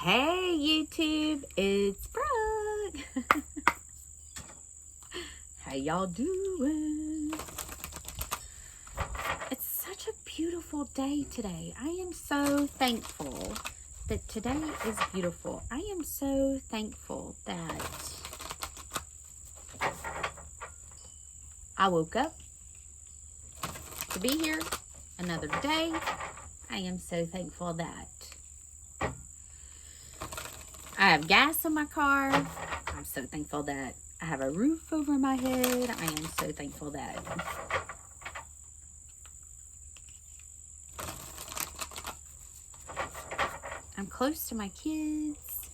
Hey YouTube, it's Brooke. How y'all doing? It's such a beautiful day today. I am so thankful that today is beautiful. I am so thankful that I woke up to be here another day. I am so thankful that I have gas in my car. I'm so thankful that I have a roof over my head. I am so thankful that I'm close to my kids.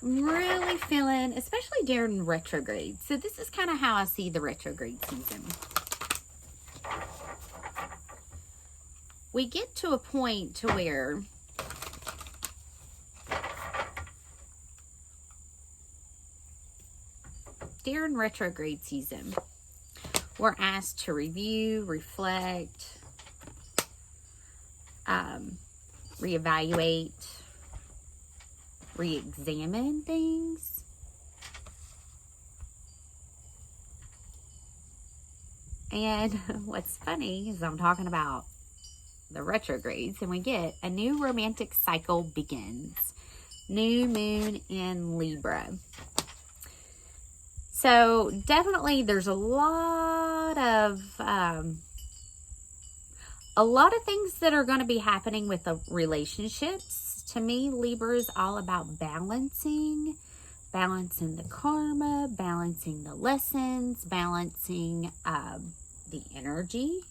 I'm really feeling, especially during retrograde. So this is kind of how I see the retrograde season. We get to a point to where during retrograde season, we're asked to review, reflect, reevaluate, re-examine things. And what's funny is I'm talking about the retrogrades, and we get a new romantic cycle begins. New moon in Libra. So definitely there's a lot of things that are going to be happening with the relationships. To me, Libra is all about balancing the karma, balancing the lessons, balancing the energy.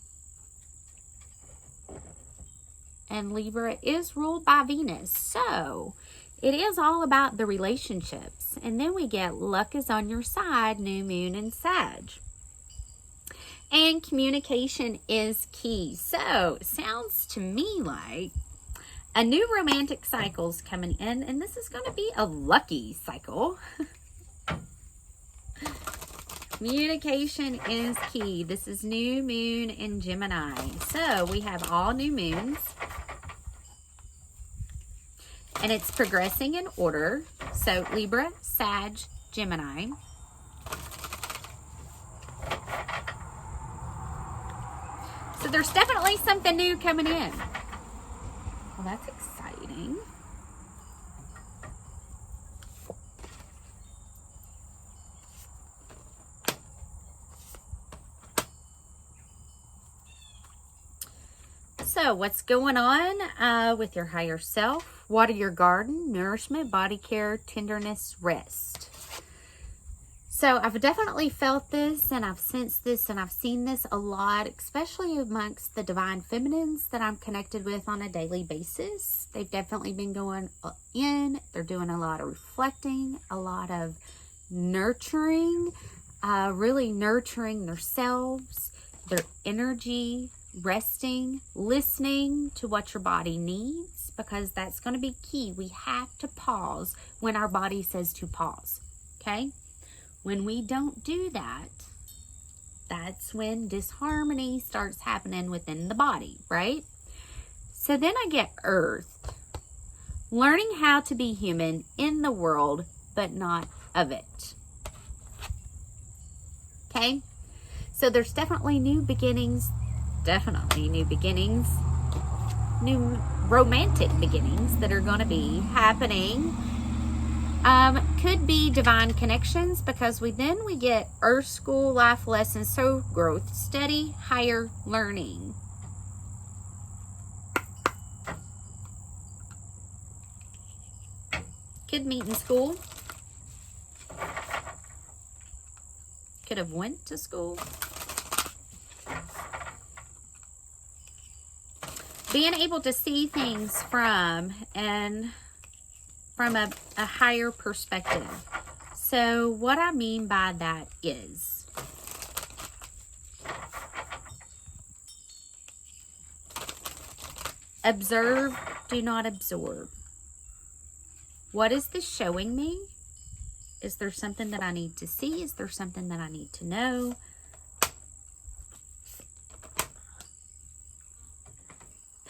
And Libra is ruled by Venus, so it is all about the relationships. And then we get luck is on your side, new moon in Sag. And communication is key. So it sounds to me like a new romantic cycle is coming in, and this is going to be a lucky cycle. Communication is key. This is new moon in Gemini. So we have all new moons. And it's progressing in order. So Libra, Sag, Gemini. So there's definitely something new coming in. Well, that's exciting. So what's going on with your higher self? Water your garden, nourishment, body care, tenderness, rest. So I've definitely felt this, and I've sensed this, and I've seen this a lot, especially amongst the divine feminines that I'm connected with on a daily basis. They've definitely been going in. They're doing a lot of reflecting, a lot of nurturing, really nurturing themselves, their energy, resting, listening to what your body needs, because that's going to be key. We have to pause when our body says to pause, okay? When we don't do that, that's when disharmony starts happening within the body, right? So then I get Earth, learning how to be human in the world, but not of it. Okay? So there's definitely new beginnings, new romantic beginnings that are going to be happening. Could be divine connections, because we get Earth School, life lessons, so growth, study, higher learning. Could meet in school. Could have went to school. Being able to see things from a higher perspective. So what I mean by that is observe, do not absorb. What is this showing me? Is there something that I need to see? Is there something that I need to know?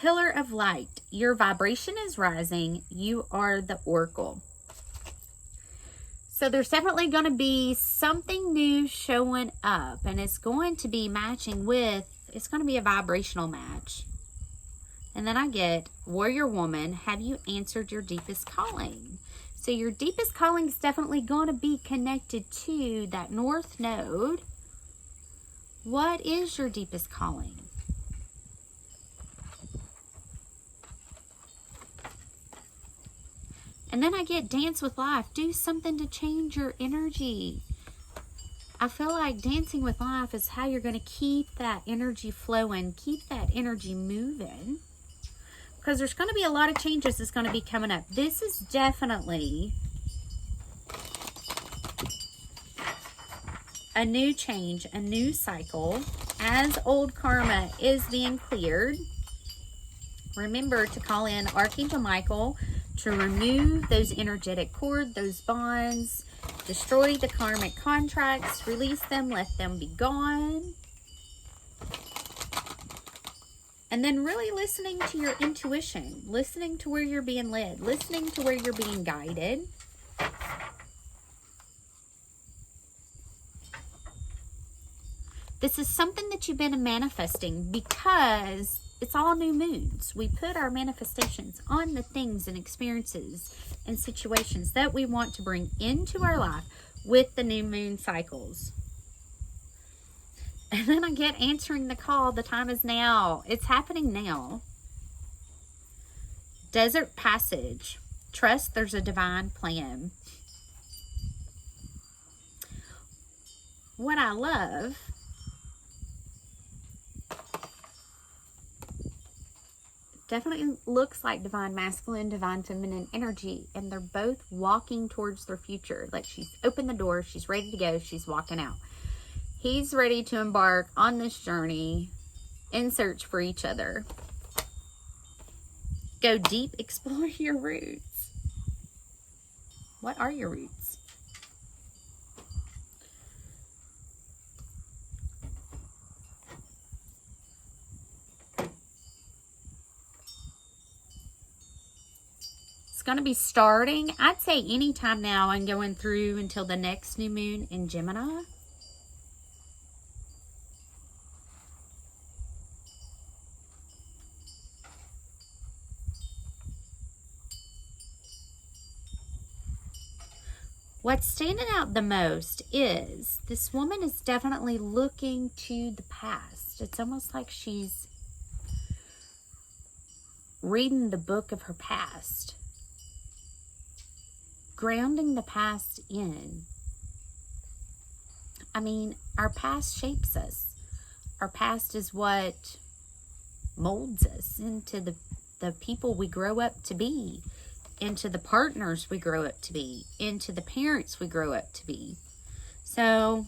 pillar of light. Your vibration is rising. You are the oracle. So there's definitely going to be something new showing up, and it's going to be matching with, it's going to be a vibrational match. And then I get, warrior woman, have you answered your deepest calling? So your deepest calling is definitely going to be connected to that north node. What is your deepest calling? And then I get dance with life. Do something to change your energy. I feel like dancing with life is how you're going to keep that energy flowing, keep that energy moving. Because there's going to be a lot of changes that's going to be coming up. This is definitely a new change, a new cycle. As old karma is being cleared, remember to call in Archangel Michael to remove those energetic cords, those bonds, destroy the karmic contracts, release them, let them be gone. And then really listening to your intuition, listening to where you're being led, listening to where you're being guided. This is something that you've been manifesting because it's all new moons. We put our manifestations on the things and experiences and situations that we want to bring into our life with the new moon cycles. And then I get answering the call. The time is now. It's happening now. Desert passage. Trust there's a divine plan. What I love definitely looks like divine masculine, divine feminine energy, and they're both walking towards their future. Like she's opened the door, she's ready to go, she's walking out. He's ready to embark on this journey in search for each other. Go deep, explore your roots. What are your roots? Going to be starting, I'd say anytime now and going through until the next new moon in Gemini. What's standing out the most is this woman is definitely looking to the past. It's almost like she's reading the book of her past. Grounding the past in. I mean, our past shapes us. Our past is what molds us into the people we grow up to be, into the partners we grow up to be, into the parents we grow up to be. So,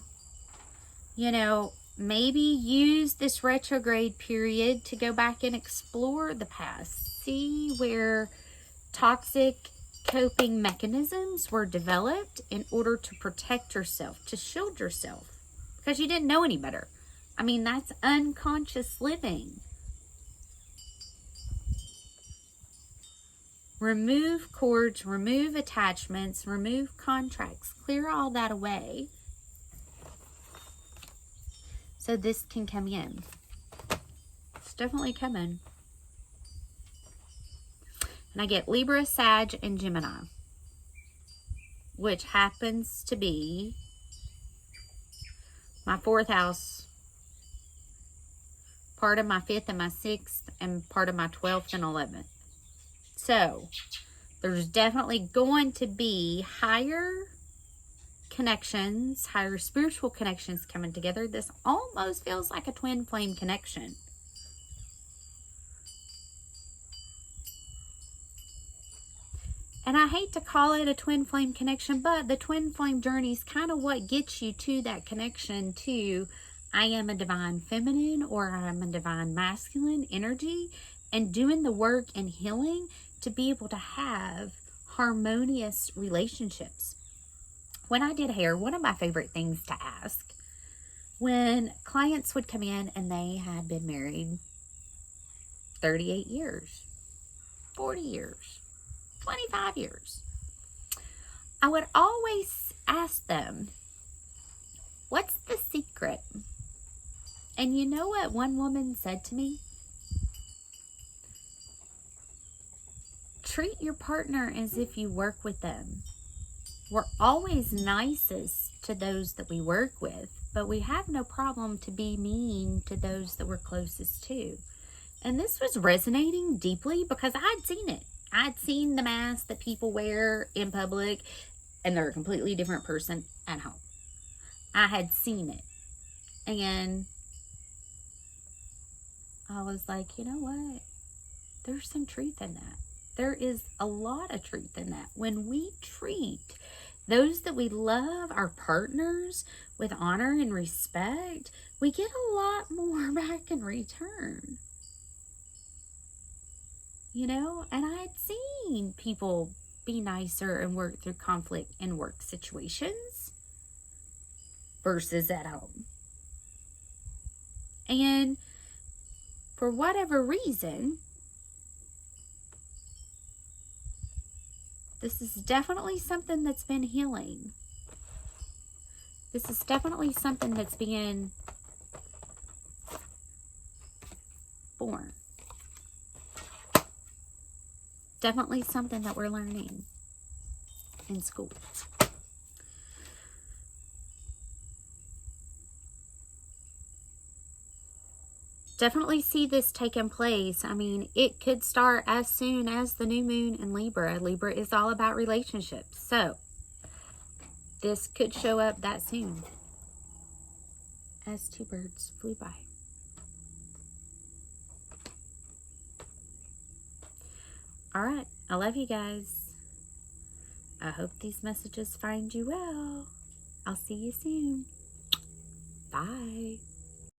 you know, maybe use this retrograde period to go back and explore the past. See where toxic coping mechanisms were developed in order to protect yourself, to shield yourself, because you didn't know any better. I mean, that's unconscious living. Remove cords, remove attachments, remove contracts, clear all that away so this can come in. It's definitely coming. And I get Libra, Sag, and Gemini, which happens to be my 4th house, part of my 5th and my 6th, and part of my 12th and 11th. So, there's definitely going to be higher connections, higher spiritual connections coming together. This almost feels like a twin flame connection. And I hate to call it a twin flame connection, but the twin flame journey is kind of what gets you to that connection to I am a divine feminine or I am a divine masculine energy, and doing the work and healing to be able to have harmonious relationships. When I did hair, one of my favorite things to ask when clients would come in and they had been married 38 years, 40 years, 25 years. I would always ask them, what's the secret? And you know what one woman said to me? Treat your partner as if you work with them. We're always nicest to those that we work with, but we have no problem to be mean to those that we're closest to. And this was resonating deeply because I'd seen it. I'd seen the mask that people wear in public and they're a completely different person at home. I had seen it. And I was like, you know what? There's some truth in that. There is a lot of truth in that. When we treat those that we love, our partners, with honor and respect, we get a lot more back in return. You know, and I had seen people be nicer and work through conflict in work situations versus at home. And for whatever reason, this is definitely something that's been healing. This is definitely something that's being born. Definitely something that we're learning in school. Definitely see this taking place. I mean, it could start as soon as the new moon in Libra. Libra is all about relationships. So, this could show up that soon. As two birds flew by. Alright, I love you guys. I hope these messages find you well. I'll see you soon. Bye.